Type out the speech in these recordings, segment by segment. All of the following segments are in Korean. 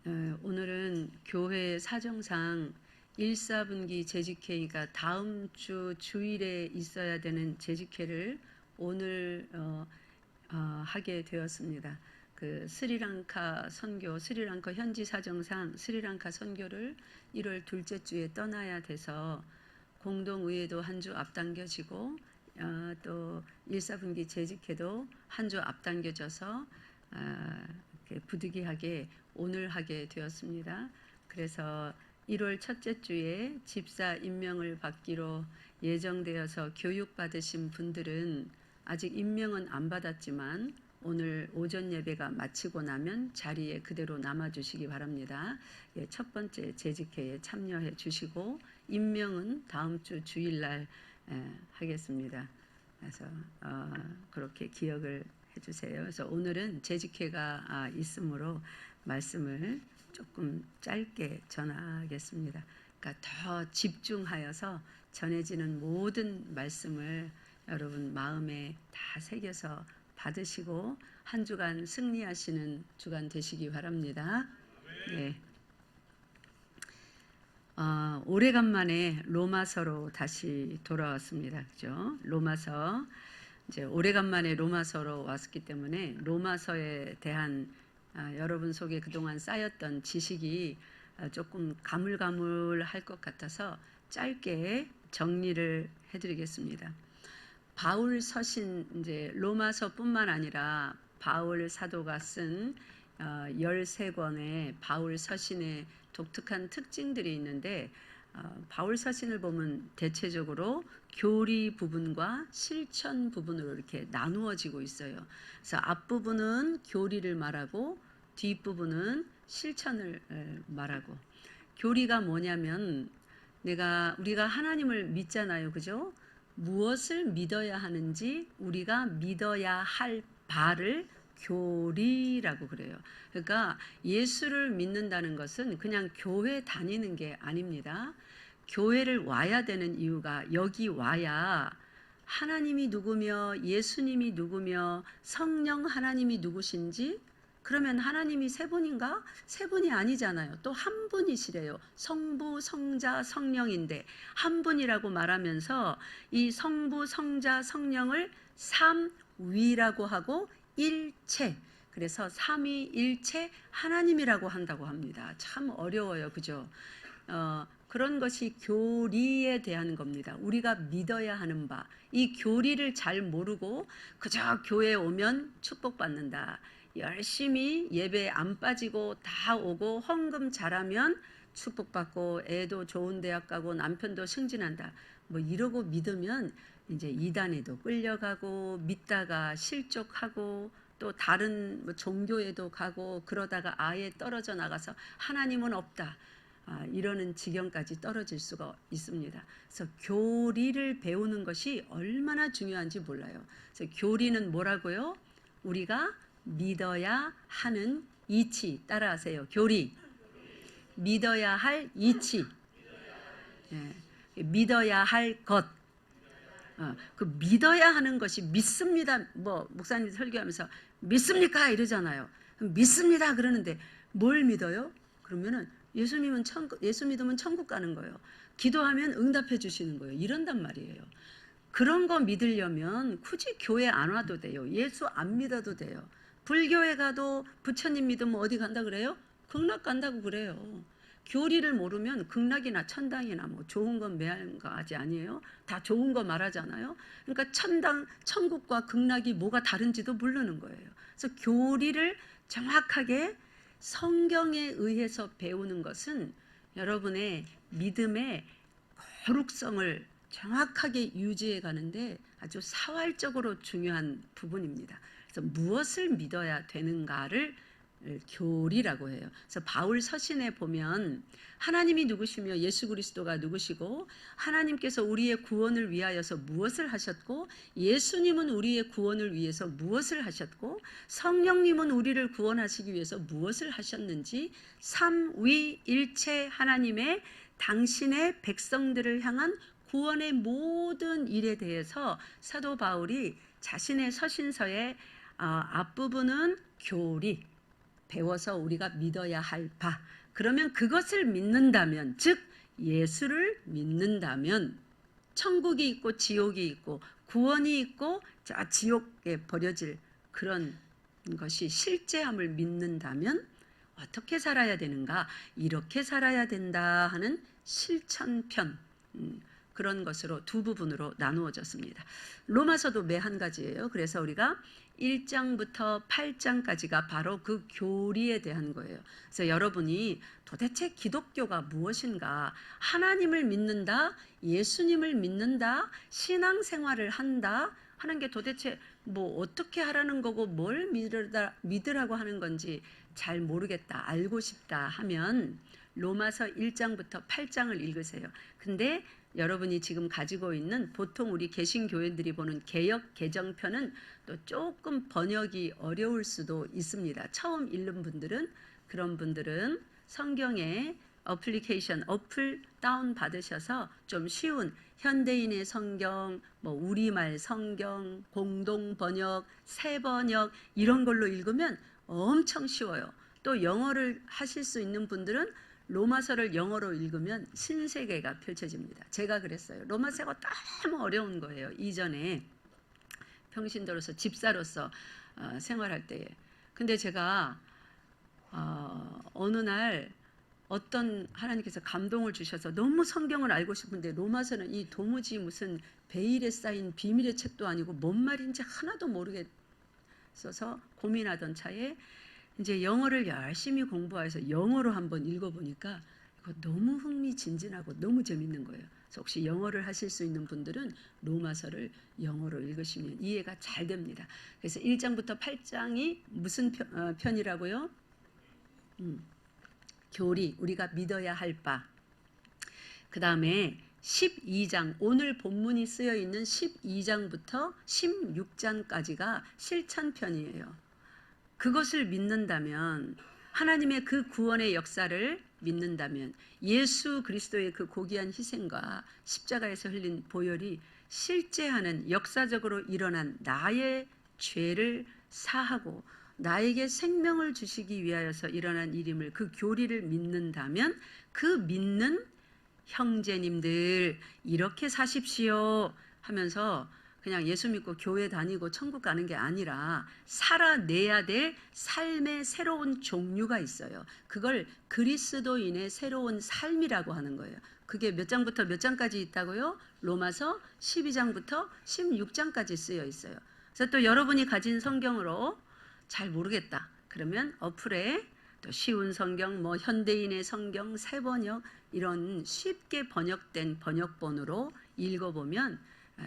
오늘은 교회 사정상 1, 4분기 재직회의가 다음 주 주일에 있어야 되는 재직회를 오늘 하게 되었습니다. 그 스리랑카 선교, 스리랑카 현지 사정상 스리랑카 선교를 1월 둘째 주에 떠나야 돼서 공동의회도 한 주 앞당겨지고 또 1, 4분기 재직회도 한 주 앞당겨져서 부득이하게 오늘 하게 되었습니다. 그래서 1월 첫째 주에 집사 임명을 받기로 예정되어서 교육받으신 분들은 아직 임명은 안 받았지만 오늘 오전 예배가 마치고 나면 자리에 그대로 남아주시기 바랍니다. 첫 번째 재직회에 참여해 주시고 임명은 다음 주 주일날 하겠습니다. 그래서 그렇게 기억을 해주세요. 그래서 오늘은 재직회가 있으므로 말씀을 조금 짧게 전하겠습니다. 그러니까 더 집중하여서 전해지는 모든 말씀을 여러분 마음에 다 새겨서 받으시고 한 주간 승리하시는 주간 되시기 바랍니다. 네. 오래간만에 로마서로 다시 돌아왔습니다. 그죠? 로마서. 이제 오래간만에 로마서로 왔기 때문에 로마서에 대한 여러분 속에 그동안 쌓였던 지식이 조금 가물가물할 것 같아서 짧게 정리를 해드리겠습니다. 바울 서신, 이제 로마서뿐만 아니라 바울 사도가 쓴 13권의 바울 서신의 독특한 특징들이 있는데 바울 서신을 보면 대체적으로 교리 부분과 실천 부분으로 이렇게 나누어지고 있어요. 그래서 앞부분은 교리를 말하고 뒷부분은 실천을 말하고, 교리가 뭐냐면 우리가 하나님을 믿잖아요. 그죠? 무엇을 믿어야 하는지 우리가 믿어야 할 바를 교리라고 그래요. 그러니까 예수를 믿는다는 것은 그냥 교회 다니는 게 아닙니다. 교회를 와야 되는 이유가 여기 와야 하나님이 누구며 예수님이 누구며 성령 하나님이 누구신지, 그러면 하나님이 세 분인가? 세 분이 아니잖아요. 또 한 분이시래요. 성부, 성자, 성령인데 한 분이라고 말하면서 이 성부, 성자, 성령을 삼위라고 하고 일체, 그래서 삼위일체 하나님이라고 한다고 합니다. 참 어려워요. 그죠? 그런 것이 교리에 대한 겁니다. 우리가 믿어야 하는 바. 이 교리를 잘 모르고 그저 교회에 오면 축복받는다. 열심히 예배 안 빠지고 다 오고 헌금 잘하면 축복받고 애도 좋은 대학 가고 남편도 승진한다. 뭐 이러고 믿으면 이제 이단에도 끌려가고 믿다가 실족하고 또 다른 종교에도 가고 그러다가 아예 떨어져 나가서 하나님은 없다. 이러는 지경까지 떨어질 수가 있습니다. 그래서 교리를 배우는 것이 얼마나 중요한지 몰라요. 그래서 교리는 뭐라고요? 우리가 믿어야 하는 이치. 따라하세요. 교리. 믿어야 할 이치. 믿어야 할 것. 그 믿어야 하는 것이 믿습니다. 뭐 목사님 설교하면서 믿습니까? 이러잖아요. 믿습니다. 그러는데 뭘 믿어요? 그러면은 예수 믿으면 천국 가는 거예요. 기도하면 응답해 주시는 거예요. 이런단 말이에요. 그런 거 믿으려면 굳이 교회 안 와도 돼요. 예수 안 믿어도 돼요. 불교에 가도 부처님 믿으면 어디 간다 그래요? 극락 간다고 그래요. 교리를 모르면 극락이나 천당이나 뭐 좋은 건 매한 가지 아니에요? 다 좋은 거 말하잖아요. 그러니까 천국과 극락이 뭐가 다른지도 모르는 거예요. 그래서 교리를 정확하게 성경에 의해서 배우는 것은 여러분의 믿음의 거룩성을 정확하게 유지해 가는데 아주 사활적으로 중요한 부분입니다. 그래서 무엇을 믿어야 되는가를 교리라고 해요. 그래서 바울 서신에 보면 하나님이 누구시며 예수 그리스도가 누구시고 하나님께서 우리의 구원을 위하여서 무엇을 하셨고 예수님은 우리의 구원을 위해서 무엇을 하셨고 성령님은 우리를 구원하시기 위해서 무엇을 하셨는지 삼위일체 하나님의 당신의 백성들을 향한 구원의 모든 일에 대해서 사도 바울이 자신의 서신서의 앞부분은 교리, 배워서 우리가 믿어야 할 바. 그러면 그것을 믿는다면, 즉 예수를 믿는다면 천국이 있고 지옥이 있고 구원이 있고 지옥에 버려질 그런 것이 실제함을 믿는다면 어떻게 살아야 되는가? 이렇게 살아야 된다 하는 실천편, 그런 것으로 두 부분으로 나누어졌습니다. 로마서도 매 한 가지예요. 그래서 우리가 1장부터 8장까지가 바로 그 교리에 대한 거예요. 그래서 여러분이 도대체 기독교가 무엇인가? 하나님을 믿는다, 예수님을 믿는다, 신앙생활을 한다 하는 게 도대체 뭐 어떻게 하라는 거고 뭘 믿으라고 하는 건지 잘 모르겠다, 알고 싶다 하면 로마서 1장부터 8장을 읽으세요. 근데 여러분이 지금 가지고 있는 보통 우리 개신교회들이 보는 개역 개정편은 또 조금 번역이 어려울 수도 있습니다. 처음 읽는 분들은, 그런 분들은 성경에 어플리케이션, 어플 다운 받으셔서 좀 쉬운 현대인의 성경, 뭐 우리말 성경, 공동 번역, 새 번역 이런 걸로 읽으면 엄청 쉬워요. 또 영어를 하실 수 있는 분들은 로마서를 영어로 읽으면 신세계가 펼쳐집니다. 제가 그랬어요. 로마서가 너무 어려운 거예요. 이전에 평신도로서 집사로서 생활할 때에. 근데 제가 어느 날 어떤 하나님께서 감동을 주셔서 너무 성경을 알고 싶은데 로마서는 이 도무지 무슨 베일에 쌓인 비밀의 책도 아니고 뭔 말인지 하나도 모르겠어서 고민하던 차에 이제 영어를 열심히 공부해서 영어로 한번 읽어보니까 이거 너무 흥미진진하고 너무 재밌는 거예요. 그래서 혹시 영어를 하실 수 있는 분들은 로마서를 영어로 읽으시면 이해가 잘 됩니다. 그래서 1장부터 8장이 무슨 편이라고요? 교리, 우리가 믿어야 할 바. 그 다음에 12장, 오늘 본문이 쓰여 있는 12장부터 16장까지가 실천편이에요. 그것을 믿는다면, 하나님의 그 구원의 역사를 믿는다면, 예수 그리스도의 그 고귀한 희생과 십자가에서 흘린 보혈이 실제하는 역사적으로 일어난 나의 죄를 사하고 나에게 생명을 주시기 위하여서 일어난 일임을, 그 교리를 믿는다면, 그 믿는 형제님들 이렇게 사십시오 하면서 그냥 예수 믿고 교회 다니고 천국 가는 게 아니라 살아내야 될 삶의 새로운 종류가 있어요. 그걸 그리스도인의 새로운 삶이라고 하는 거예요. 그게 몇 장부터 몇 장까지 있다고요? 로마서 12장부터 16장까지 쓰여 있어요. 그래서 또 여러분이 가진 성경으로 잘 모르겠다 그러면 어플에 또 쉬운 성경, 뭐 현대인의 성경, 새 번역 이런 쉽게 번역된 번역본으로 읽어보면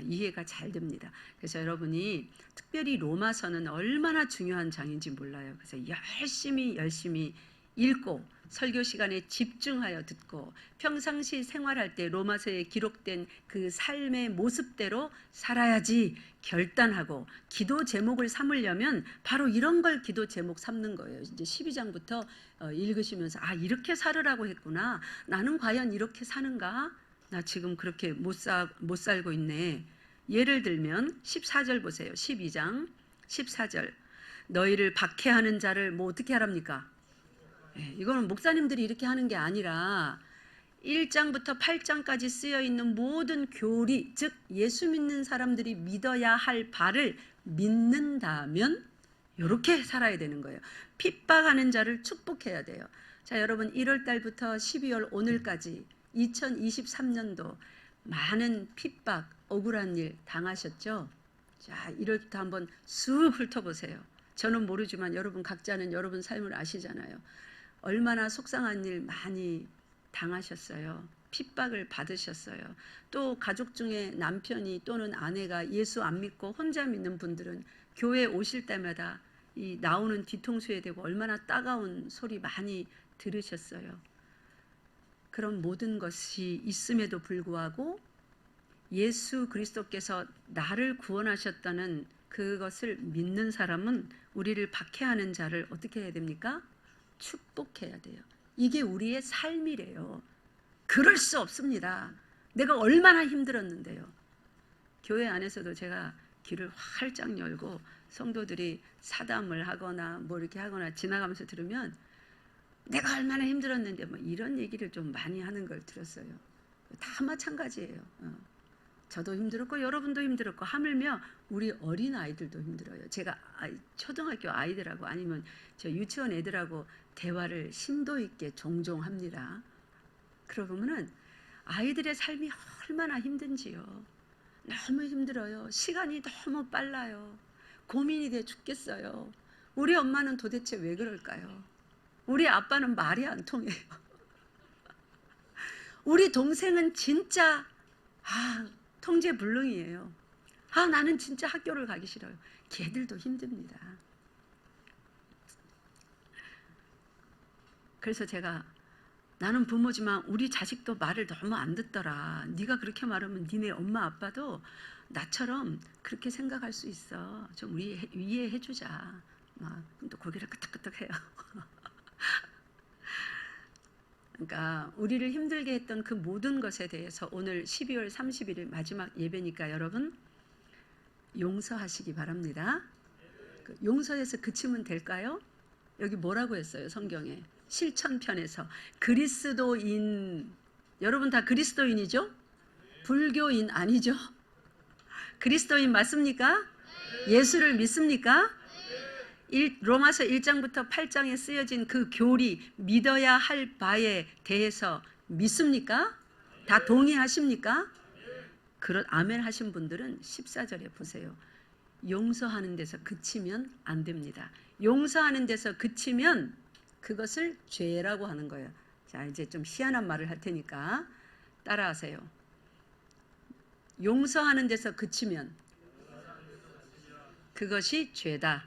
이해가 잘 됩니다. 그래서 여러분이 특별히 로마서는 얼마나 중요한 장인지 몰라요. 그래서 열심히 읽고 설교 시간에 집중하여 듣고 평상시 생활할 때 로마서에 기록된 그 삶의 모습대로 살아야지 결단하고 기도 제목을 삼으려면 바로 이런 걸 기도 제목 삼는 거예요. 이제 12장부터 읽으시면서 이렇게 살으라고 했구나. 나는 과연 이렇게 사는가? 나 지금 그렇게 못 살고 있네. 예를 들면 14절 보세요. 12장 14절. 너희를 박해하는 자를 뭐 어떻게 하랍니까? 이거는 목사님들이 이렇게 하는 게 아니라 1장부터 8장까지 쓰여 있는 모든 교리, 즉 예수 믿는 사람들이 믿어야 할 바를 믿는다면 이렇게 살아야 되는 거예요. 핍박하는 자를 축복해야 돼요. 자, 여러분 1월 달부터 12월 오늘까지 2023년도 많은 핍박, 억울한 일 당하셨죠? 자, 1월부터 한번 쑥 훑어보세요. 저는 모르지만 여러분 각자는 여러분 삶을 아시잖아요. 얼마나 속상한 일 많이 당하셨어요. 핍박을 받으셨어요. 또 가족 중에 남편이 또는 아내가 예수 안 믿고 혼자 믿는 분들은 교회 오실 때마다 이 나오는 뒤통수에 대고 얼마나 따가운 소리 많이 들으셨어요. 그런 모든 것이 있음에도 불구하고 예수 그리스도께서 나를 구원하셨다는 그것을 믿는 사람은 우리를 박해하는 자를 어떻게 해야 됩니까? 축복해야 돼요. 이게 우리의 삶이래요. 그럴 수 없습니다. 내가 얼마나 힘들었는데요. 교회 안에서도 제가 길을 활짝 열고 성도들이 사담을 하거나 뭐 이렇게 하거나 지나가면서 들으면 내가 얼마나 힘들었는데 뭐 이런 얘기를 좀 많이 하는 걸 들었어요. 다 마찬가지예요. 저도 힘들었고 여러분도 힘들었고 하물며 우리 어린 아이들도 힘들어요. 제가 초등학교 아이들하고 아니면 저 유치원 애들하고 대화를 심도 있게 종종 합니다. 그러고 보면은 아이들의 삶이 얼마나 힘든지요. 너무 힘들어요. 시간이 너무 빨라요. 고민이 돼 죽겠어요. 우리 엄마는 도대체 왜 그럴까요? 우리 아빠는 말이 안 통해요. 우리 동생은 진짜 통제불능이에요. 나는 진짜 학교를 가기 싫어요. 걔들도 힘듭니다. 그래서 제가 나는 부모지만 우리 자식도 말을 너무 안 듣더라. 네가 그렇게 말하면 니네 엄마 아빠도 나처럼 그렇게 생각할 수 있어. 좀 이해해 주자. 또 고개를 끄덕끄덕해요. 그러니까 우리를 힘들게 했던 그 모든 것에 대해서 오늘 12월 31일 마지막 예배니까 여러분 용서하시기 바랍니다. 용서해서 그치면 될까요? 여기 뭐라고 했어요? 성경에 실천편에서 그리스도인, 여러분 다 그리스도인이죠? 불교인 아니죠? 그리스도인 맞습니까? 예수를 믿습니까? 로마서 1장부터 8장에 쓰여진 그 교리, 믿어야 할 바에 대해서 믿습니까? 다 동의하십니까? 아멘 하신 분들은 14절에 보세요. 용서하는 데서 그치면 안 됩니다. 용서하는 데서 그치면 그것을 죄라고 하는 거예요. 자, 이제 좀 희한한 말을 할 테니까 따라하세요. 용서하는 데서 그치면 그것이 죄다.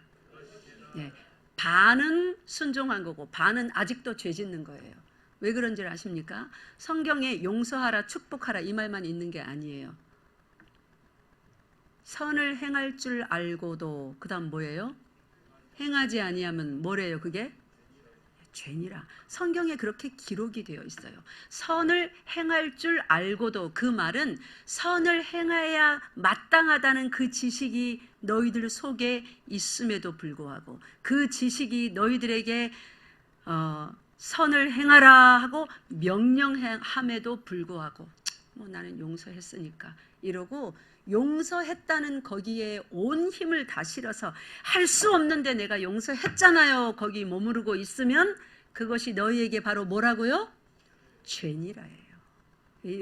네. 반은 순종한 거고 반은 아직도 죄 짓는 거예요. 왜 그런지 아십니까? 성경에 용서하라 축복하라 이 말만 있는 게 아니에요. 선을 행할 줄 알고도 그 다음 뭐예요? 행하지 아니하면 뭐래요 그게? 죄니라. 성경에 그렇게 기록이 되어 있어요. 선을 행할 줄 알고도, 그 말은 선을 행해야 마땅하다는 그 지식이 너희들 속에 있음에도 불구하고, 그 지식이 너희들에게 선을 행하라 하고 명령함에도 불구하고 나는 용서했으니까 이러고 용서했다는 거기에 온 힘을 다 실어서 할 수 없는데 내가 용서했잖아요 거기 머무르고 있으면 그것이 너희에게 바로 뭐라고요? 죄니라예요.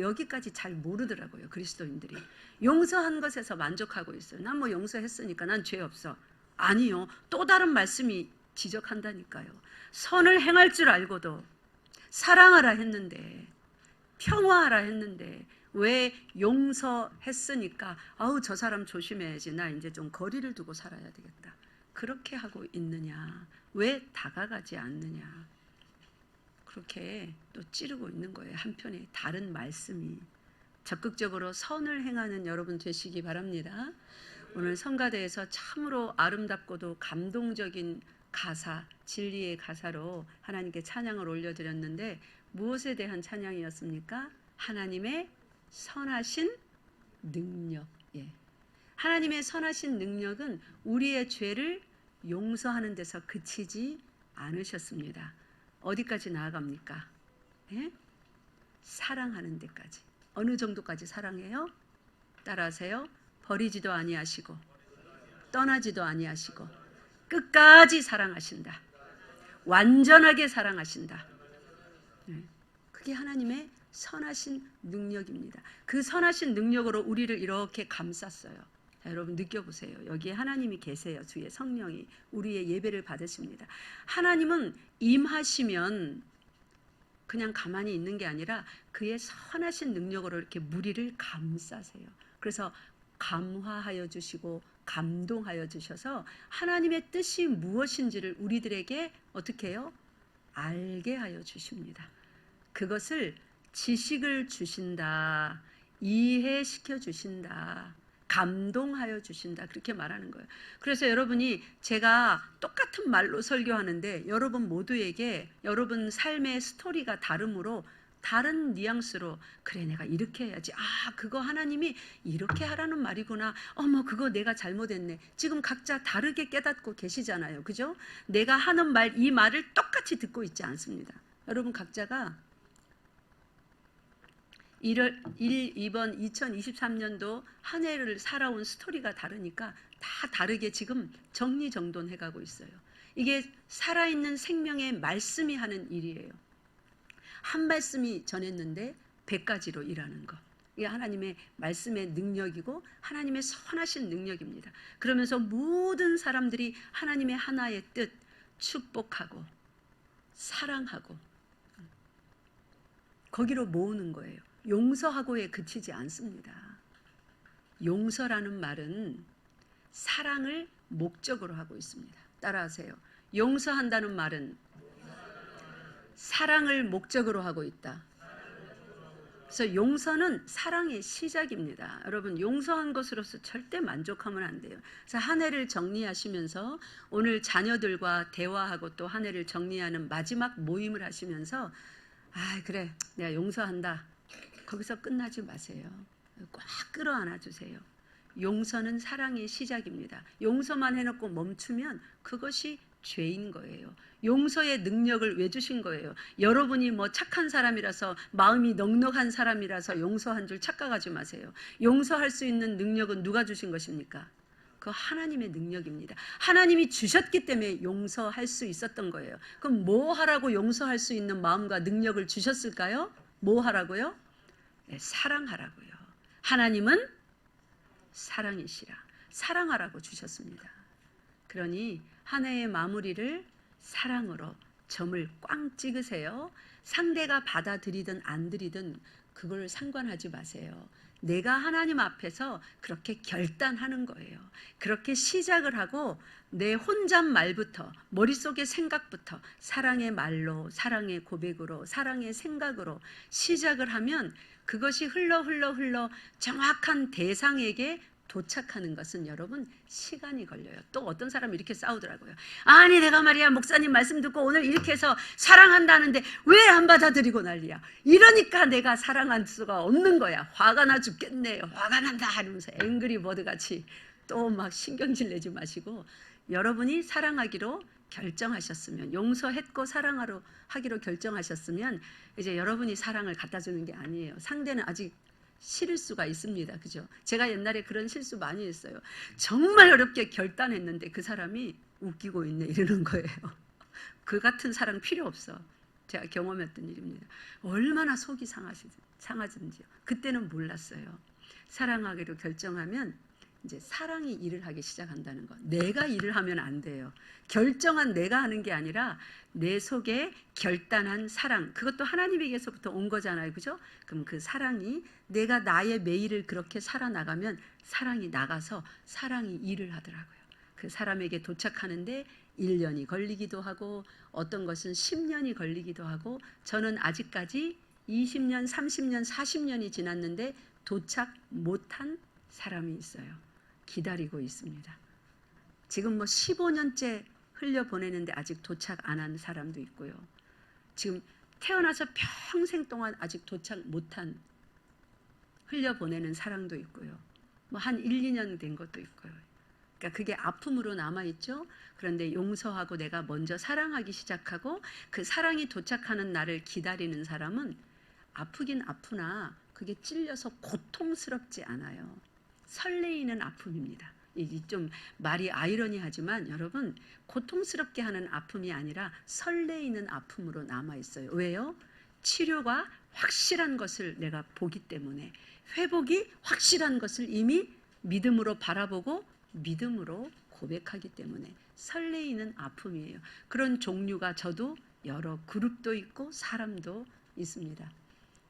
여기까지 잘 모르더라고요 그리스도인들이. 용서한 것에서 만족하고 있어요. 난 뭐 용서했으니까 난 죄 없어. 아니요, 또 다른 말씀이 지적한다니까요. 선을 행할 줄 알고도 사랑하라 했는데, 평화하라 했는데 왜 용서했으니까 저 사람 조심해야지, 나 이제 좀 거리를 두고 살아야 되겠다, 그렇게 하고 있느냐, 왜 다가가지 않느냐, 그렇게 또 찌르고 있는 거예요. 한편에 다른 말씀이. 적극적으로 선을 행하는 여러분 되시기 바랍니다. 오늘 성가대에서 참으로 아름답고도 감동적인 가사, 진리의 가사로 하나님께 찬양을 올려드렸는데 무엇에 대한 찬양이었습니까? 하나님의 선하신 능력. 하나님의 선하신 능력은 우리의 죄를 용서하는 데서 그치지 않으셨습니다. 어디까지 나아갑니까? 사랑하는 데까지. 어느 정도까지 사랑해요? 따라하세요. 버리지도 아니하시고 떠나지도 아니하시고 끝까지 사랑하신다. 완전하게 사랑하신다. 그게 하나님의 선하신 능력입니다. 그 선하신 능력으로 우리를 이렇게 감쌌어요. 자, 여러분 느껴보세요. 여기에 하나님이 계세요. 주의 성령이 우리의 예배를 받으십니다. 하나님은 임하시면 그냥 가만히 있는 게 아니라 그의 선하신 능력으로 이렇게 무리를 감싸세요. 그래서 감화하여 주시고 감동하여 주셔서 하나님의 뜻이 무엇인지를 우리들에게 어떻게 해요? 알게 하여 주십니다. 그것을 지식을 주신다, 이해시켜 주신다, 감동하여 주신다, 그렇게 말하는 거예요. 그래서 여러분이, 제가 똑같은 말로 설교하는데 여러분 모두에게 여러분 삶의 스토리가 다르므로 다른 뉘앙스로 그래 내가 이렇게 해야지. 그거 하나님이 이렇게 하라는 말이구나. 어머 그거 내가 잘못했네. 지금 각자 다르게 깨닫고 계시잖아요. 그죠? 내가 하는 말 이 말을 똑같이 듣고 있지 않습니다. 여러분 각자가 2번 2023년도 한 해를 살아온 스토리가 다르니까 다 다르게 지금 정리정돈해 가고 있어요. 이게 살아있는 생명의 말씀이 하는 일이에요. 한 말씀이 전했는데 100가지로 일하는 거. 이게 하나님의 말씀의 능력이고 하나님의 선하신 능력입니다. 그러면서 모든 사람들이 하나님의 하나의 뜻 축복하고 사랑하고 거기로 모으는 거예요. 용서하고에 그치지 않습니다. 용서라는 말은 사랑을 목적으로 하고 있습니다. 따라하세요. 용서한다는 말은 사랑을 목적으로 하고 있다. 그래서 용서는 사랑의 시작입니다. 여러분 용서한 것으로서 절대 만족하면 안 돼요. 그래서 한 해를 정리하시면서 오늘 자녀들과 대화하고 또 한 해를 정리하는 마지막 모임을 하시면서 그래 내가 용서한다. 거기서 끝나지 마세요. 꽉 끌어안아 주세요. 용서는 사랑의 시작입니다. 용서만 해놓고 멈추면 그것이 죄인 거예요. 용서의 능력을 왜 주신 거예요? 여러분이 뭐 착한 사람이라서 마음이 넉넉한 사람이라서 용서한 줄 착각하지 마세요. 용서할 수 있는 능력은 누가 주신 것입니까? 그 하나님의 능력입니다. 하나님이 주셨기 때문에 용서할 수 있었던 거예요. 그럼 뭐 하라고 용서할 수 있는 마음과 능력을 주셨을까요? 뭐 하라고요? 네, 사랑하라고요. 하나님은 사랑이시라. 사랑하라고 주셨습니다. 그러니 한 해의 마무리를 사랑으로 점을 꽝 찍으세요. 상대가 받아들이든 안 들이든 그걸 상관하지 마세요. 내가 하나님 앞에서 그렇게 결단하는 거예요. 그렇게 시작을 하고 내 혼잣말부터 머릿속의 생각부터 사랑의 말로 사랑의 고백으로 사랑의 생각으로 시작을 하면 그것이 흘러 정확한 대상에게 도착하는 것은 여러분 시간이 걸려요. 또 어떤 사람이 이렇게 싸우더라고요. 아니 내가 말이야 목사님 말씀 듣고 오늘 이렇게 해서 사랑한다는데 왜 안 받아들이고 난리야. 이러니까 내가 사랑할 수가 없는 거야. 화가 나 죽겠네요. 화가 난다 하면서 앵그리버드 같이 또 막 신경질 내지 마시고 여러분이 사랑하기로 결정하셨으면 용서했고 사랑하러 하기로 결정하셨으면 이제 여러분이 사랑을 갖다 주는 게 아니에요. 상대는 아직 싫을 수가 있습니다. 그죠? 제가 옛날에 그런 실수 많이 했어요. 정말 어렵게 결단했는데 그 사람이 웃기고 있네 이러는 거예요. 그 같은 사랑 필요 없어. 제가 경험했던 일입니다. 얼마나 속이 상하든지요. 그때는 몰랐어요. 사랑하기로 결정하면 이제 사랑이 일을 하기 시작한다는 거. 내가 일을 하면 안 돼요. 결정한 내가 하는 게 아니라 내 속에 결단한 사랑. 그것도 하나님에게서부터 온 거잖아요. 그죠? 그럼 그 사랑이 내가 나의 매일을 그렇게 살아나가면 사랑이 나가서 사랑이 일을 하더라고요. 그 사람에게 도착하는데 1년이 걸리기도 하고 어떤 것은 10년이 걸리기도 하고 저는 아직까지 20년, 30년, 40년이 지났는데 도착 못한 사람이 있어요. 기다리고 있습니다. 지금 뭐 15년째 흘려보내는데 아직 도착 안 한 사람도 있고요. 지금 태어나서 평생 동안 아직 도착 못한 흘려보내는 사랑도 있고요. 뭐 한 1, 2년 된 것도 있고요. 그러니까 그게 아픔으로 남아있죠. 그런데 용서하고 내가 먼저 사랑하기 시작하고 그 사랑이 도착하는 날을 기다리는 사람은 아프긴 아프나 그게 찔려서 고통스럽지 않아요. 설레이는 아픔입니다. 이 좀 말이 아이러니하지만 여러분 고통스럽게 하는 아픔이 아니라 설레이는 아픔으로 남아있어요. 왜요? 치료가 확실한 것을 내가 보기 때문에 회복이 확실한 것을 이미 믿음으로 바라보고 믿음으로 고백하기 때문에 설레이는 아픔이에요. 그런 종류가 저도 여러 그룹도 있고 사람도 있습니다.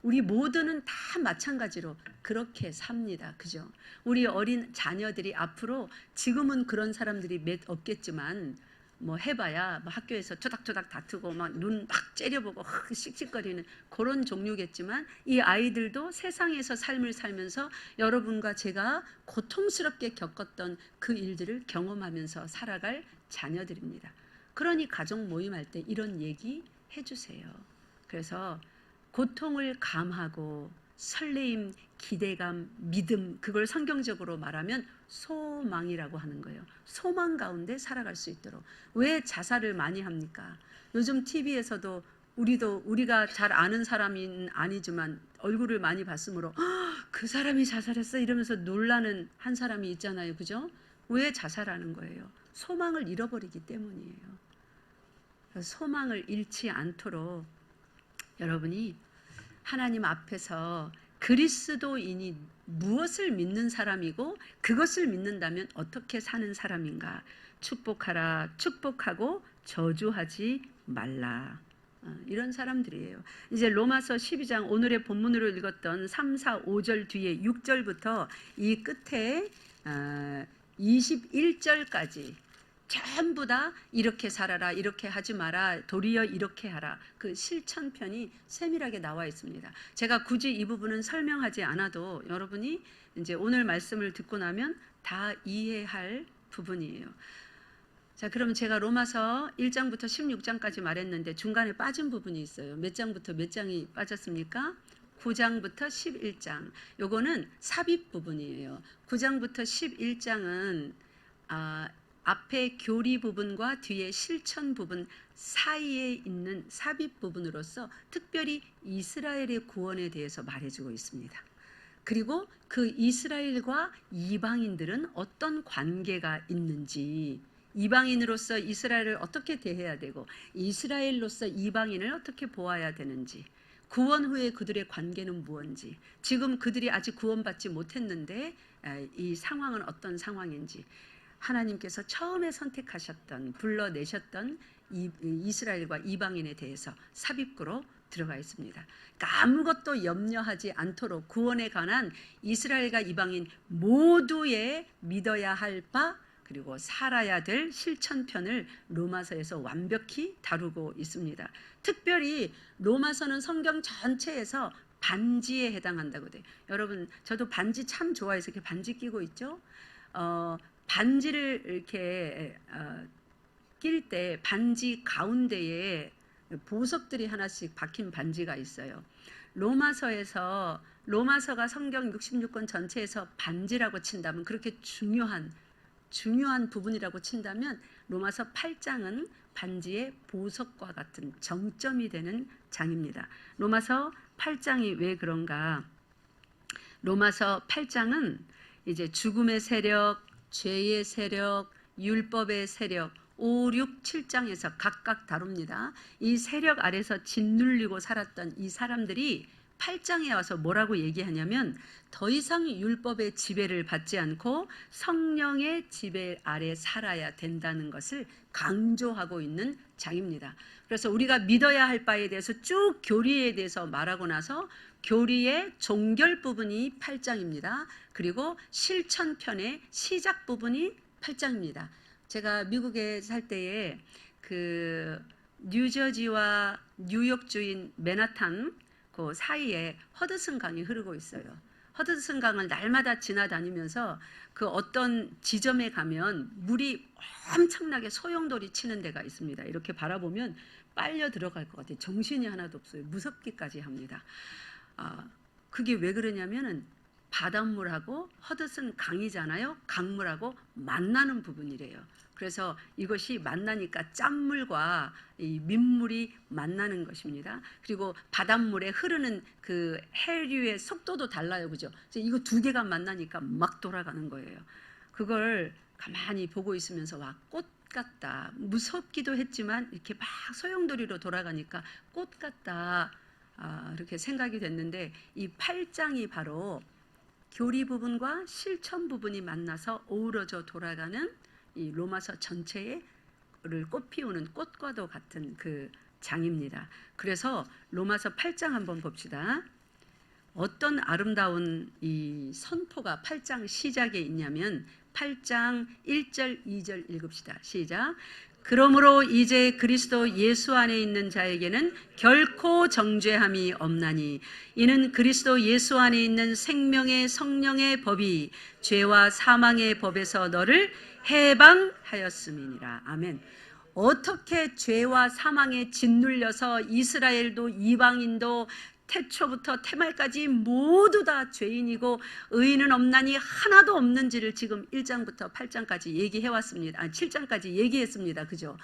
우리 모두는 다 마찬가지로 그렇게 삽니다. 그죠? 우리 어린 자녀들이 앞으로 지금은 그런 사람들이 몇 없겠지만 뭐 해봐야 뭐 학교에서 토닥토닥 다투고 막 눈 막 째려보고 씩씩거리는 그런 종류겠지만 이 아이들도 세상에서 삶을 살면서 여러분과 제가 고통스럽게 겪었던 그 일들을 경험하면서 살아갈 자녀들입니다. 그러니 가족 모임할 때 이런 얘기 해주세요. 그래서 고통을 감하고 설레임, 기대감, 믿음, 그걸 성경적으로 말하면 소망이라고 하는 거예요. 소망 가운데 살아갈 수 있도록. 왜 자살을 많이 합니까? 요즘 TV에서도 우리가 잘 아는 사람은 아니지만 얼굴을 많이 봤으므로 그 사람이 자살했어 이러면서 놀라는 한 사람이 있잖아요. 그죠? 왜 자살하는 거예요? 소망을 잃어버리기 때문이에요. 소망을 잃지 않도록 여러분이 하나님 앞에서 그리스도인이 무엇을 믿는 사람이고 그것을 믿는다면 어떻게 사는 사람인가? 축복하라, 축복하고 저주하지 말라. 이런 사람들이에요. 이제 로마서 12장 오늘의 본문으로 읽었던 3, 4, 5절 뒤에 6절부터 이 끝에 21절까지 전부 다 이렇게 살아라, 이렇게 하지 마라, 도리어 이렇게 하라. 그 실천편이 세밀하게 나와 있습니다. 제가 굳이 이 부분은 설명하지 않아도 여러분이 이제 오늘 말씀을 듣고 나면 다 이해할 부분이에요. 자, 그럼 제가 로마서 1장부터 16장까지 말했는데 중간에 빠진 부분이 있어요. 몇 장부터 몇 장이 빠졌습니까? 9장부터 11장. 요거는 삽입 부분이에요. 9장부터 11장은 앞에 교리 부분과 뒤에 실천 부분 사이에 있는 삽입 부분으로서 특별히 이스라엘의 구원에 대해서 말해주고 있습니다. 그리고 그 이스라엘과 이방인들은 어떤 관계가 있는지, 이방인으로서 이스라엘을 어떻게 대해야 되고 이스라엘로서 이방인을 어떻게 보아야 되는지, 구원 후에 그들의 관계는 무엇인지, 지금 그들이 아직 구원받지 못했는데 이 상황은 어떤 상황인지, 하나님께서 처음에 선택하셨던, 불러내셨던 이스라엘과 이방인에 대해서 삽입구로 들어가 있습니다. 그러니까 아무것도 염려하지 않도록 구원에 관한 이스라엘과 이방인 모두의 믿어야 할 바 그리고 살아야 될 실천편을 로마서에서 완벽히 다루고 있습니다. 특별히 로마서는 성경 전체에서 반지에 해당한다고 돼요. 여러분, 저도 반지 참 좋아해서 이렇게 반지 끼고 있죠. 반지를 이렇게 낄 때 반지 가운데에 보석들이 하나씩 박힌 반지가 있어요. 로마서가 성경 66권 전체에서 반지라고 친다면, 그렇게 중요한 부분이라고 친다면 로마서 8장은 반지의 보석과 같은 정점이 되는 장입니다. 로마서 8장이 왜 그런가? 로마서 8장은 이제 죽음의 세력, 죄의 세력, 율법의 세력 5, 6, 7장에서 각각 다룹니다. 이 세력 아래서 짓눌리고 살았던 이 사람들이 8장에 와서 뭐라고 얘기하냐면 더 이상 율법의 지배를 받지 않고 성령의 지배 아래 살아야 된다는 것을 강조하고 있는 장입니다. 그래서 우리가 믿어야 할 바에 대해서 쭉 교리에 대해서 말하고 나서 교리의 종결 부분이 8장입니다. 그리고 실천편의 시작 부분이 8장입니다. 제가 미국에 살 때에 그 뉴저지와 뉴욕 주인 맨하탄 그 사이에 허드슨 강이 흐르고 있어요. 허드슨 강을 날마다 지나다니면서 그 어떤 지점에 가면 물이 엄청나게 소용돌이 치는 데가 있습니다. 이렇게 바라보면 빨려 들어갈 것 같아요. 정신이 하나도 없어요. 무섭기까지 합니다. 그게 왜 그러냐면은 바닷물하고 허드슨 강이잖아요. 강물하고 만나는 부분이래요. 그래서 이것이 만나니까 짠물과 이 민물이 만나는 것입니다. 그리고 바닷물에 흐르는 그 해류의 속도도 달라요. 그죠? 이거 두 개가 만나니까 막 돌아가는 거예요. 그걸 가만히 보고 있으면서 와, 꽃 같다. 무섭기도 했지만 이렇게 막 소용돌이로 돌아가니까 꽃 같다. 이렇게 생각이 됐는데 이 8장이 바로 교리 부분과 실천 부분이 만나서 어우러져 돌아가는 이 로마서 전체를 꽃피우는 꽃과도 같은 그 장입니다. 그래서 로마서 8장 한번 봅시다. 어떤 아름다운 이 선포가 8장 시작에 있냐면 8장 1절 2절 읽읍시다. 시작. 그러므로 이제 그리스도 예수 안에 있는 자에게는 결코 정죄함이 없나니 이는 그리스도 예수 안에 있는 생명의 성령의 법이 죄와 사망의 법에서 너를 해방하였음이니라. 아멘. 어떻게 죄와 사망에 짓눌려서 이스라엘도 이방인도 태초부터 태말까지 모두 다 죄인이고 의인은 없나니 하나도 없는지를 지금 1장부터 8장까지 얘기해 왔습니다. 7장까지 얘기했습니다. 그죠?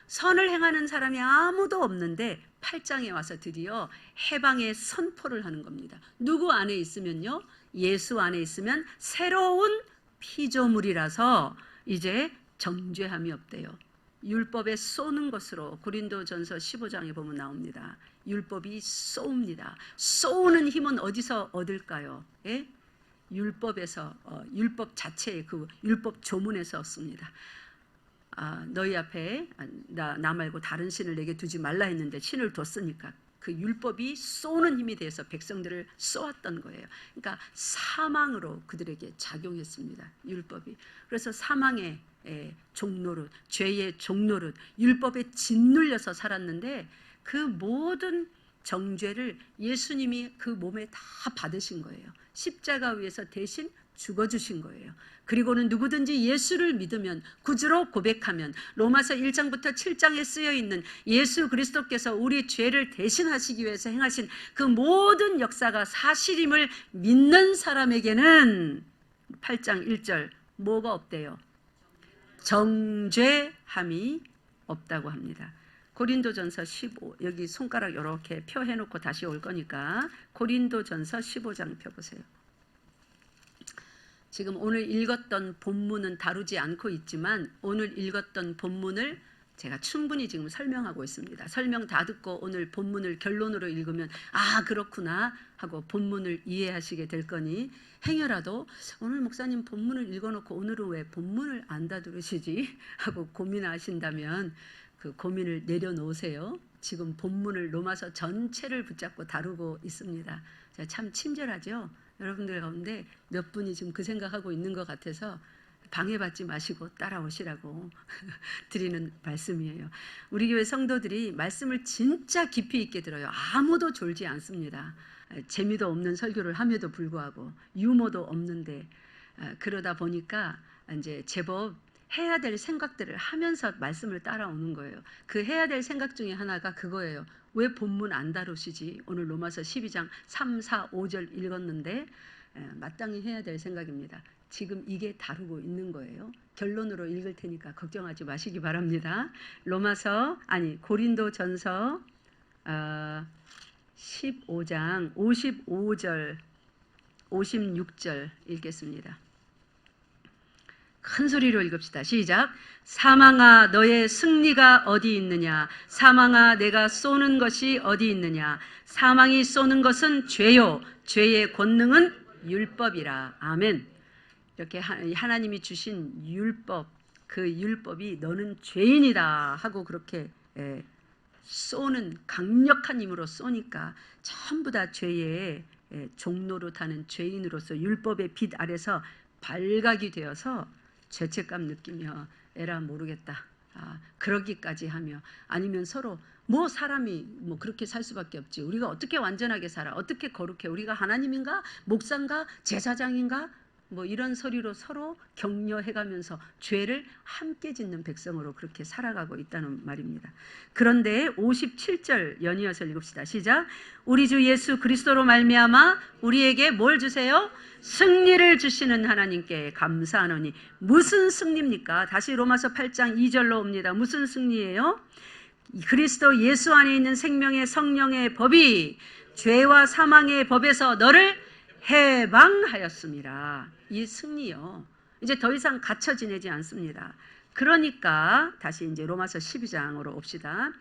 선을 행하는 사람이 아무도 없는데 8장에 와서 드디어 해방의 선포를 하는 겁니다. 누구 안에 있으면요? 예수 안에 있으면 새로운 피조물이라서 이제 정죄함이 없대요. 율법에 쏘는 것으로 고린도전서 15장에 보면 나옵니다. 율법이 쏘옵니다. 쏘는 힘은 어디서 얻을까요? 예? 율법에서, 율법 자체의 그 율법 조문에서 얻습니다. 너희 앞에 나 말고 다른 신을 내게 두지 말라 했는데 신을 뒀으니까 그 율법이 쏘는 힘이 돼서 백성들을 쏘았던 거예요. 그러니까 사망으로 그들에게 작용했습니다. 율법이. 그래서 사망의 종노릇, 죄의 종노릇, 율법에 짓눌려서 살았는데 그 모든 정죄를 예수님이 그 몸에 다 받으신 거예요. 십자가 위에서 대신 죽어주신 거예요. 그리고는 누구든지 예수를 믿으면, 구주로 고백하면, 로마서 1장부터 7장에 쓰여있는 예수 그리스도께서 우리 죄를 대신하시기 위해서 행하신 그 모든 역사가 사실임을 믿는 사람에게는 8장 1절 뭐가 없대요? 정죄함이 없다고 합니다. 고린도전서 15, 여기 손가락 이렇게 펴해놓고 다시 올 거니까 고린도전서 15장 펴보세요. 지금 오늘 읽었던 본문은 다루지 않고 있지만 오늘 읽었던 본문을 제가 충분히 지금 설명하고 있습니다. 설명 다 듣고 오늘 본문을 결론으로 읽으면 아 그렇구나 하고 본문을 이해하시게 될 거니 행여라도 오늘 목사님 본문을 읽어놓고 오늘은 왜 본문을 안 다루시지 하고 고민하신다면 그 고민을 내려놓으세요. 지금 본문을 로마서 전체를 붙잡고 다루고 있습니다. 제가 참 친절하죠. 여러분들 가운데 몇 분이 지금 그 생각하고 있는 것 같아서 방해받지 마시고 따라오시라고 드리는 말씀이에요. 우리 교회 성도들이 말씀을 진짜 깊이 있게 들어요. 아무도 졸지 않습니다. 재미도 없는 설교를 함에도 불구하고 유머도 없는데 그러다 보니까 이제 제법 해야 될 생각들을 하면서 말씀을 따라오는 거예요. 그 해야 될 생각 중에 하나가 그거예요. 왜 본문 안 다루시지? 오늘 로마서 12장 3, 4, 5절 읽었는데 마땅히 해야 될 생각입니다. 지금 이게 다루고 있는 거예요. 결론으로 읽을 테니까 걱정하지 마시기 바랍니다. 고린도전서 15장 55절 56절 읽겠습니다. 큰 소리로 읽읍시다. 시작. 사망아 너의 승리가 어디 있느냐? 사망아 내가 쏘는 것이 어디 있느냐? 사망이 쏘는 것은 죄요 죄의 권능은 율법이라. 아멘. 이렇게 하나님이 주신 율법, 그 율법이 너는 죄인이다 하고 그렇게 쏘는 강력한 힘으로 쏘니까 전부 다 죄의 종노릇하는 죄인으로서 율법의 빛 아래서 발각이 되어서 죄책감 느끼며 에라 모르겠다. 그러기까지 하며 아니면 서로 뭐 사람이 뭐 그렇게 살 수밖에 없지. 우리가 어떻게 완전하게 살아? 어떻게 거룩해? 우리가 하나님인가? 목사인가? 제사장인가? 뭐 이런 소리로 서로 격려해가면서 죄를 함께 짓는 백성으로 그렇게 살아가고 있다는 말입니다. 그런데 57절 연이어서 읽읍시다. 시작. 우리 주 예수 그리스도로 말미암아 우리에게 뭘 주세요? 승리를 주시는 하나님께 감사하노니. 무슨 승리입니까? 다시 로마서 8장 2절로 옵니다. 무슨 승리예요? 그리스도 예수 안에 있는 생명의 성령의 법이 죄와 사망의 법에서 너를 해방하였습니다. 이 승리요. 이제 더 이상 갇혀 지내지 않습니다. 그러니까 다시 이제 로마서 12장으로 옵시다.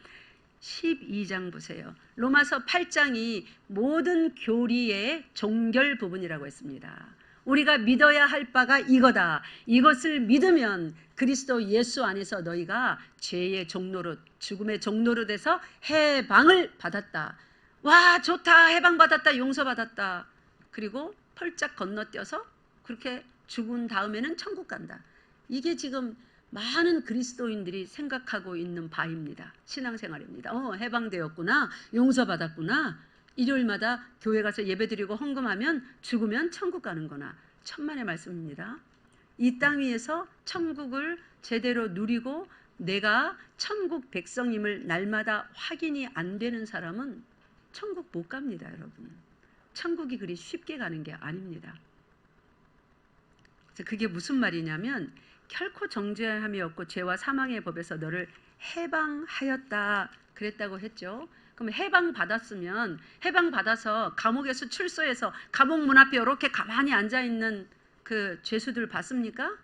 12장 보세요. 로마서 8장이 모든 교리의 종결 부분이라고 했습니다. 우리가 믿어야 할 바가 이거다. 이것을 믿으면 그리스도 예수 안에서 너희가 죄의 종노릇, 죽음의 종노릇에서 해방을 받았다. 와 좋다. 해방받았다. 용서받았다. 그리고 펄짝 건너뛰어서 그렇게 죽은 다음에는 천국 간다. 이게 지금 많은 그리스도인들이 생각하고 있는 바입니다. 신앙생활입니다. 해방되었구나. 용서받았구나. 일요일마다 교회 가서 예배드리고 헌금하면 죽으면 천국 가는 거나. 천만의 말씀입니다. 이 땅 위에서 천국을 제대로 누리고 내가 천국 백성임을 날마다 확인이 안 되는 사람은 천국 못 갑니다, 여러분. 천국이 그리 쉽게 가는 게 아닙니다. 그래서 그게 무슨 말이냐면 결코 정죄함이 없고 죄와 사망의 법에서 너를 해방하였다 그랬다고 했죠. 그럼 해방받았으면 해방받아서 감옥에서 출소해서 감옥 문 앞에 이렇게 가만히 앉아있는 그 죄수들 봤습니까?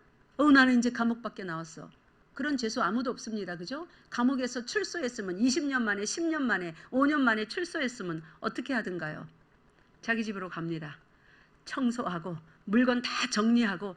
나는 이제 감옥 밖에 나왔어. 그런 죄수 아무도 없습니다. 그죠? 감옥에서 출소했으면 20년 만에 10년 만에 5년 만에 출소했으면 어떻게 하든가요? 자기 집으로 갑니다. 청소하고 물건 다 정리하고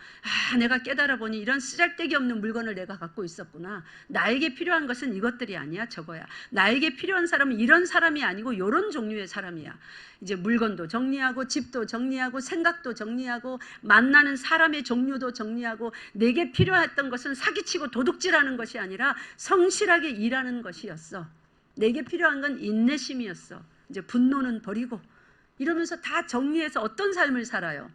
내가 깨달아 보니 이런 쓰잘데기 없는 물건을 내가 갖고 있었구나. 나에게 필요한 것은 이것들이 아니야, 저거야. 나에게 필요한 사람은 이런 사람이 아니고 이런 종류의 사람이야. 이제 물건도 정리하고 집도 정리하고 생각도 정리하고 만나는 사람의 종류도 정리하고 내게 필요했던 것은 사기치고 도둑질하는 것이 아니라 성실하게 일하는 것이었어. 내게 필요한 건 인내심이었어. 이제 분노는 버리고 이러면서 다 정리해서 어떤 삶을 살아요?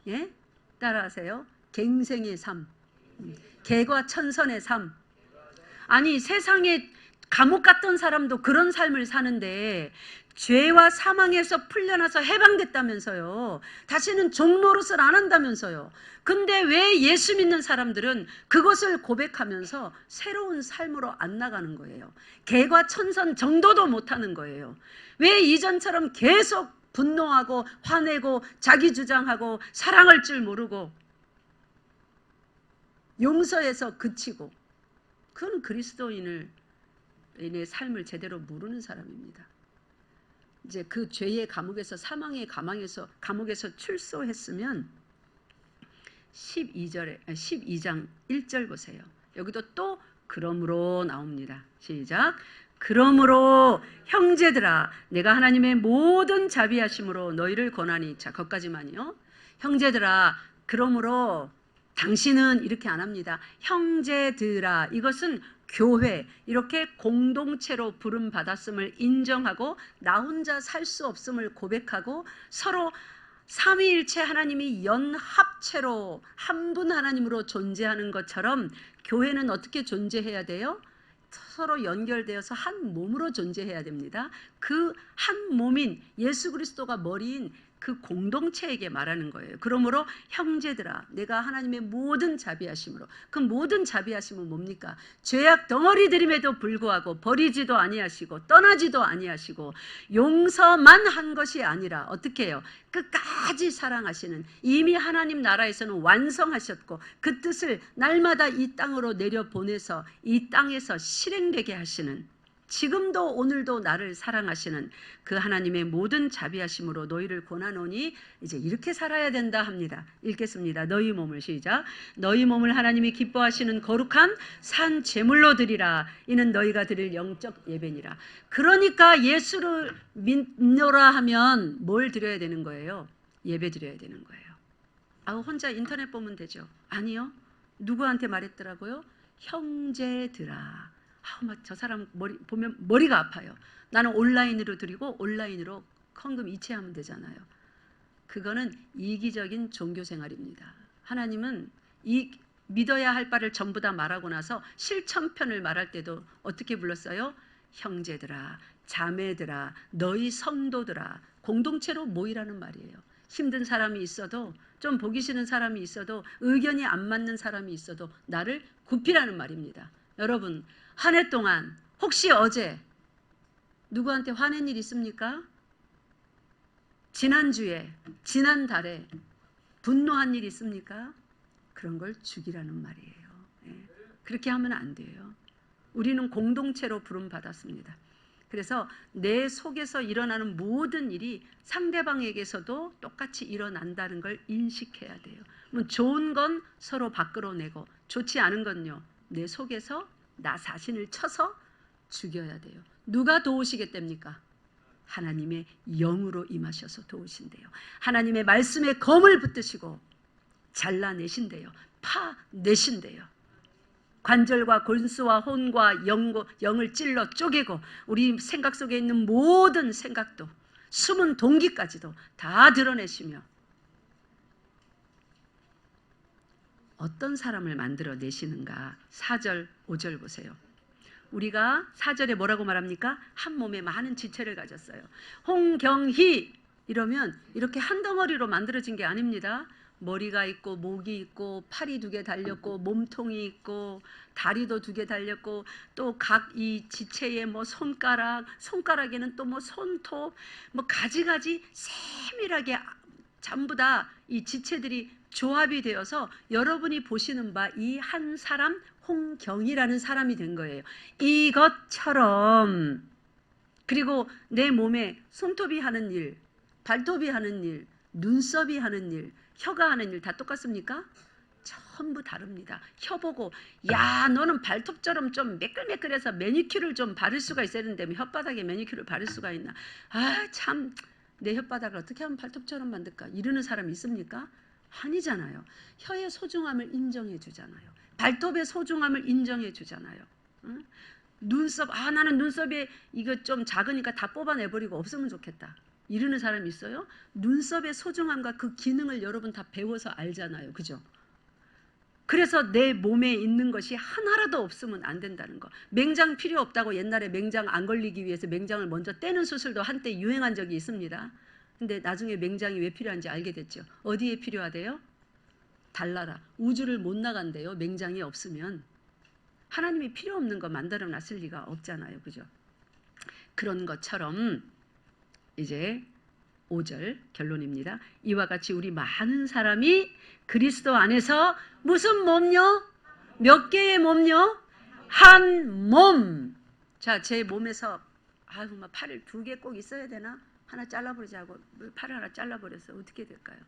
예? 따라하세요. 갱생의 삶, 개과천선의 삶. 아니 세상에 감옥 갔던 사람도 그런 삶을 사는데 죄와 사망에서 풀려나서 해방됐다면서요. 다시는 종노릇을 안 한다면서요. 근데 왜 예수 믿는 사람들은 그것을 고백하면서 새로운 삶으로 안 나가는 거예요? 개과천선 정도도 못하는 거예요. 왜 이전처럼 계속 분노하고 화내고 자기 주장하고 사랑할 줄 모르고 용서해서 그치고, 그건 그리스도인의 삶을 제대로 모르는 사람입니다. 이제 그 죄의 감옥에서 사망의 감옥에서 출소했으면 12장 1절 보세요. 여기도 또 그러므로 나옵니다. 시작. 그러므로 형제들아 내가 하나님의 모든 자비하심으로 너희를 권하니. 자, 거기까지만요. 형제들아, 그러므로 당신은 이렇게 안 합니다. 형제들아, 이것은 교회, 이렇게 공동체로 부름 받았음을 인정하고 나 혼자 살 수 없음을 고백하고 서로 삼위일체 하나님이 연합체로 한 분 하나님으로 존재하는 것처럼 교회는 어떻게 존재해야 돼요? 서로 연결되어서 한 몸으로 존재해야 됩니다. 그 한 몸인 예수 그리스도가 머리인 그 공동체에게 말하는 거예요. 그러므로 형제들아 내가 하나님의 모든 자비하심으로. 그 모든 자비하심은 뭡니까? 죄악 덩어리들임에도 불구하고 버리지도 아니하시고 떠나지도 아니하시고 용서만 한 것이 아니라 어떻게 해요? 끝까지 사랑하시는, 이미 하나님 나라에서는 완성하셨고 그 뜻을 날마다 이 땅으로 내려보내서 이 땅에서 실행되게 하시는, 지금도 오늘도 나를 사랑하시는 그 하나님의 모든 자비하심으로 너희를 권하노니. 이제 이렇게 살아야 된다 합니다. 읽겠습니다. 너희 몸을, 시작. 너희 몸을 하나님이 기뻐하시는 거룩한 산 제물로 드리라. 이는 너희가 드릴 영적 예배니라. 그러니까 예수를 믿노라 하면 뭘 드려야 되는 거예요? 예배 드려야 되는 거예요. 혼자 인터넷 보면 되죠? 아니요. 누구한테 말했더라고요? 형제들아. 저 사람 보면 머리가 아파요. 나는 온라인으로 드리고 온라인으로 헌금 이체하면 되잖아요. 그거는 이기적인 종교생활입니다. 하나님은 이 믿어야 할 바를 전부 다 말하고 나서 실천편을 말할 때도 어떻게 불렀어요? 형제들아, 자매들아, 너희 성도들아. 공동체로 모이라는 말이에요. 힘든 사람이 있어도, 좀 보기 싫은 사람이 있어도, 의견이 안 맞는 사람이 있어도 나를 굽히라는 말입니다. 여러분, 한 해 동안 혹시 어제 누구한테 화낸 일 있습니까? 지난주에, 지난달에 분노한 일 있습니까? 그런 걸 죽이라는 말이에요. 그렇게 하면 안 돼요. 우리는 공동체로 부름받았습니다. 그래서 내 속에서 일어나는 모든 일이 상대방에게서도 똑같이 일어난다는 걸 인식해야 돼요. 좋은 건 서로 밖으로 내고 좋지 않은 건요, 내 속에서 나 자신을 쳐서 죽여야 돼요. 누가 도우시겠답니까? 하나님의 영으로 임하셔서 도우신대요. 하나님의 말씀에 검을 붙드시고 잘라내신대요. 파내신대요. 관절과 골수와 혼과 영을 찔러 쪼개고 우리 생각 속에 있는 모든 생각도, 숨은 동기까지도 다 드러내시며 어떤 사람을 만들어내시는가. 4절 5절 보세요. 우리가 4절에 뭐라고 말합니까? 한 몸에 많은 지체를 가졌어요. 홍경희 이러면 이렇게 한 덩어리로 만들어진 게 아닙니다. 머리가 있고 목이 있고 팔이 2개 달렸고 몸통이 있고 다리도 2개 달렸고 또 각 이 지체에 뭐 손가락에는 또 뭐 손톱 뭐 가지가지 세밀하게 전부 다 이 지체들이 조합이 되어서 여러분이 보시는 바 이 한 사람 홍경이라는 사람이 된 거예요. 이것처럼 그리고 내 몸에 손톱이 하는 일, 발톱이 하는 일, 눈썹이 하는 일, 혀가 하는 일 다 똑같습니까? 전부 다릅니다. 혀 보고 야 너는 발톱처럼 좀 매끌매끌해서 매니큐어를 좀 바를 수가 있어야 되는데 혓바닥에 매니큐어를 바를 수가 있나? 아 참 내 혓바닥을 어떻게 하면 발톱처럼 만들까? 이러는 사람이 있습니까? 아니잖아요. 혀의 소중함을 인정해 주잖아요. 발톱의 소중함을 인정해 주잖아요. 응? 눈썹 나는 눈썹이 이거 좀 작으니까 다 뽑아내버리고 없으면 좋겠다. 이러는 사람이 있어요? 눈썹의 소중함과 그 기능을 여러분 다 배워서 알잖아요. 그죠? 그래서 내 몸에 있는 것이 하나라도 없으면 안 된다는 거. 맹장 필요 없다고 옛날에 맹장 안 걸리기 위해서 맹장을 먼저 떼는 수술도 한때 유행한 적이 있습니다. 근데 나중에 맹장이 왜 필요한지 알게 됐죠. 어디에 필요하대요? 달나라. 우주를 못 나간대요. 맹장이 없으면. 하나님이 필요 없는 거 만들어 놨을 리가 없잖아요. 그죠? 그런 것처럼 이제 5절 결론입니다. 이와 같이 우리 많은 사람이 그리스도 안에서 무슨 몸요? 몇 개의 몸요? 한 몸. 자, 제 몸에서 팔을 2개 꼭 있어야 되나? 하나 잘라버리자고 팔을 하나 잘라버렸어. 어떻게 될까요?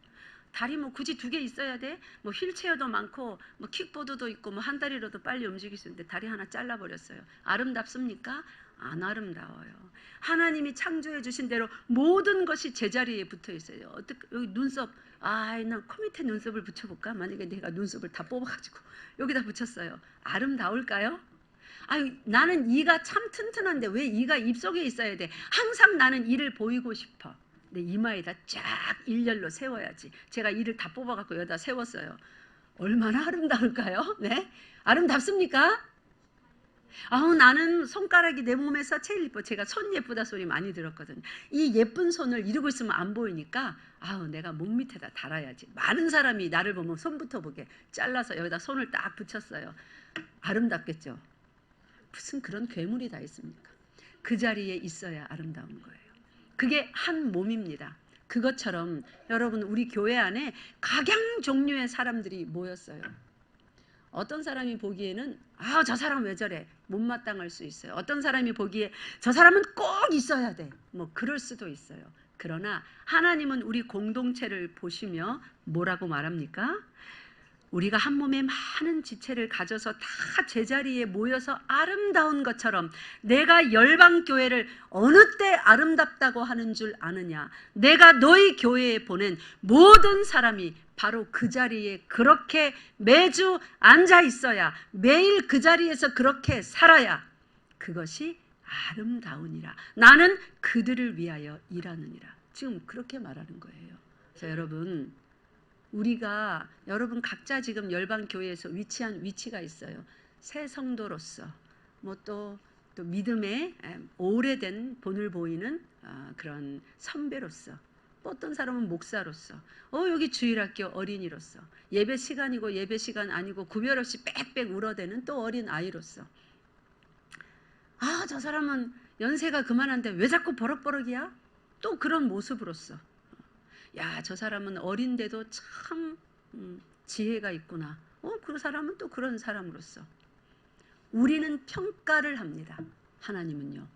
다리 뭐 굳이 2개 있어야 돼? 뭐 휠체어도 많고 뭐 킥보드도 있고 뭐 한 다리로도 빨리 움직일 수 있는데 다리 하나 잘라버렸어요. 아름답습니까? 안 아름다워요. 하나님이 창조해 주신 대로 모든 것이 제자리에 붙어 있어요. 어떻게 여기 눈썹 나 코 밑에 눈썹을 붙여볼까? 만약에 내가 눈썹을 다 뽑아가지고 여기다 붙였어요. 아름다울까요? 나는 이가 참 튼튼한데 왜 이가 입속에 있어야 돼? 항상 나는 이를 보이고 싶어. 내 이마에다 쫙 일렬로 세워야지. 제가 이를 다 뽑아갖고 여기다 세웠어요. 얼마나 아름다울까요? 네? 아름답습니까? 나는 손가락이 내 몸에서 제일 예뻐. 제가 손 예쁘다 소리 많이 들었거든요. 이 예쁜 손을 이러고 있으면 안 보이니까 내가 몸 밑에다 달아야지. 많은 사람이 나를 보면 손부터 보게 잘라서 여기다 손을 딱 붙였어요. 아름답겠죠? 무슨 그런 괴물이 다 있습니까? 그 자리에 있어야 아름다운 거예요. 그게 한 몸입니다. 그것처럼 여러분 우리 교회 안에 각양 종류의 사람들이 모였어요. 어떤 사람이 보기에는 저 사람 왜 저래? 못마땅할 수 있어요. 어떤 사람이 보기에 저 사람은 꼭 있어야 돼. 뭐 그럴 수도 있어요. 그러나 하나님은 우리 공동체를 보시며 뭐라고 말합니까? 우리가 한 몸에 많은 지체를 가져서 다 제자리에 모여서 아름다운 것처럼 내가 열방교회를 어느 때 아름답다고 하는 줄 아느냐? 내가 너희 교회에 보낸 모든 사람이 바로 그 자리에 그렇게 매주 앉아 있어야 매일 그 자리에서 그렇게 살아야 그것이 아름다우니라. 나는 그들을 위하여 일하느니라. 지금 그렇게 말하는 거예요. 그래서 여러분 각자 지금 열방교회에서 위치한 위치가 있어요. 새 성도로서 또 믿음에 오래된 본을 보이는 그런 선배로서 또 어떤 사람은 목사로서 여기 주일학교 어린이로서 예배 시간이고 예배 시간 아니고 구별 없이 빽빽 울어대는 또 어린 아이로서 저 사람은 연세가 그만한데 왜 자꾸 버럭버럭이야? 또 그런 모습으로서 저 사람은 어린데도 참 지혜가 있구나. 그 사람은 또 그런 사람으로서 우리는 평가를 합니다. 하나님은요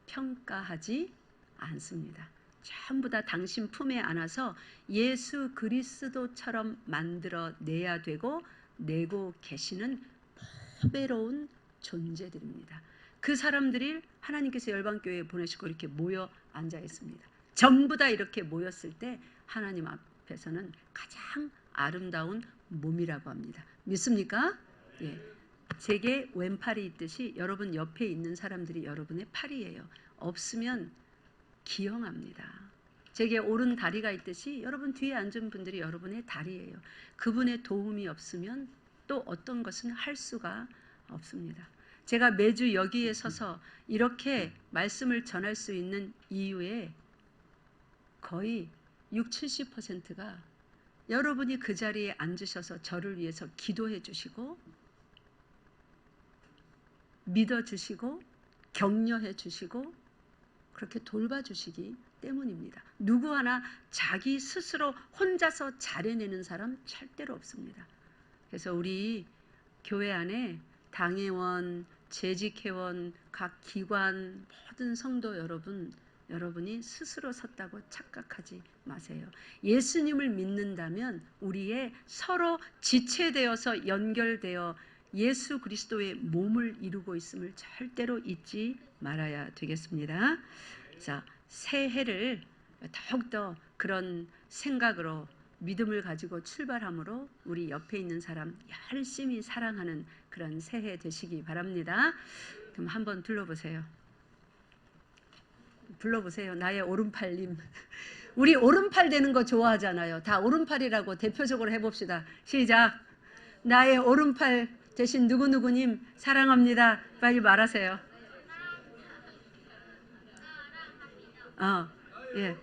평가하지 않습니다. 전부 다 당신 품에 안아서 예수 그리스도처럼 만들어내야 되고 내고 계시는 포배로운 존재들입니다. 그 사람들이 하나님께서 열방교회에 보내시고 이렇게 모여 앉아 있습니다. 전부 다 이렇게 모였을 때 하나님 앞에서는 가장 아름다운 몸이라고 합니다. 믿습니까? 예. 제게 왼팔이 있듯이 여러분 옆에 있는 사람들이 여러분의 팔이에요. 없으면 기형합니다. 제게 오른 다리가 있듯이 여러분 뒤에 앉은 분들이 여러분의 다리예요. 그분의 도움이 없으면 또 어떤 것은 할 수가 없습니다. 제가 매주 여기에 서서 이렇게 말씀을 전할 수 있는 이유에 거의 60~70%가 여러분이 그 자리에 앉으셔서 저를 위해서 기도해 주시고 믿어 주시고 격려해 주시고 그렇게 돌봐주시기 때문입니다. 누구 하나 자기 스스로 혼자서 잘해내는 사람 절대로 없습니다. 그래서 우리 교회 안에 당회원, 재직회원, 각 기관 모든 성도 여러분이 스스로 섰다고 착각하지 마세요. 예수님을 믿는다면 우리의 서로 지체되어서 연결되어 예수 그리스도의 몸을 이루고 있음을 절대로 잊지 말아야 되겠습니다. 자, 새해를 더욱더 그런 생각으로 믿음을 가지고 출발함으로 우리 옆에 있는 사람 열심히 사랑하는 그런 새해 되시기 바랍니다. 그럼 한번 불러보세요. 나의 오른팔님. 우리 오른팔 되는 거 좋아하잖아요. 다 오른팔이라고 대표적으로 해봅시다. 시작. 나의 오른팔 대신 누구누구님 사랑합니다. 빨리 말하세요. 예.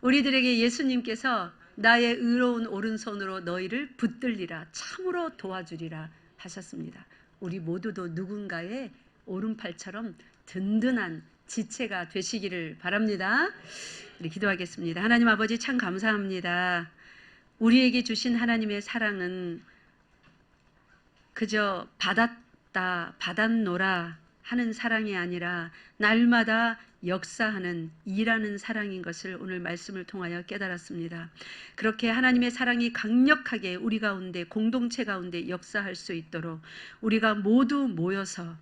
우리들에게 예수님께서 나의 의로운 오른손으로 너희를 붙들리라 참으로 도와주리라 하셨습니다. 우리 모두도 누군가의 오른팔처럼 든든한 지체가 되시기를 바랍니다. 우리 기도하겠습니다. 하나님 아버지 참 감사합니다. 우리에게 주신 하나님의 사랑은 그저 받았노라 하는 사랑이 아니라 날마다 역사하는 일하는 사랑인 것을 오늘 말씀을 통하여 깨달았습니다. 그렇게 하나님의 사랑이 강력하게 우리 가운데 공동체 가운데 역사할 수 있도록 우리가 모두 모여서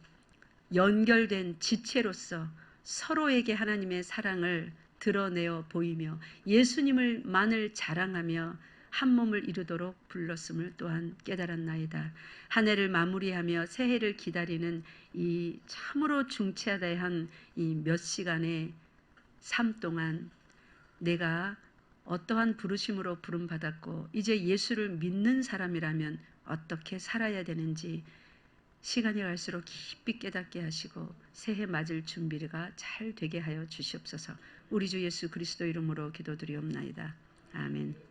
연결된 지체로서 서로에게 하나님의 사랑을 드러내어 보이며 예수님을 만을 자랑하며 한 몸을 이루도록 불렀음을 또한 깨달았나이다. 한 해를 마무리하며 새해를 기다리는 이 참으로 중차대한 이 몇 시간의 삶 동안 내가 어떠한 부르심으로 부름받았고 이제 예수를 믿는 사람이라면 어떻게 살아야 되는지 시간이 갈수록 깊이 깨닫게 하시고 새해 맞을 준비가 잘 되게 하여 주시옵소서. 우리 주 예수 그리스도 이름으로 기도드리옵나이다. 아멘.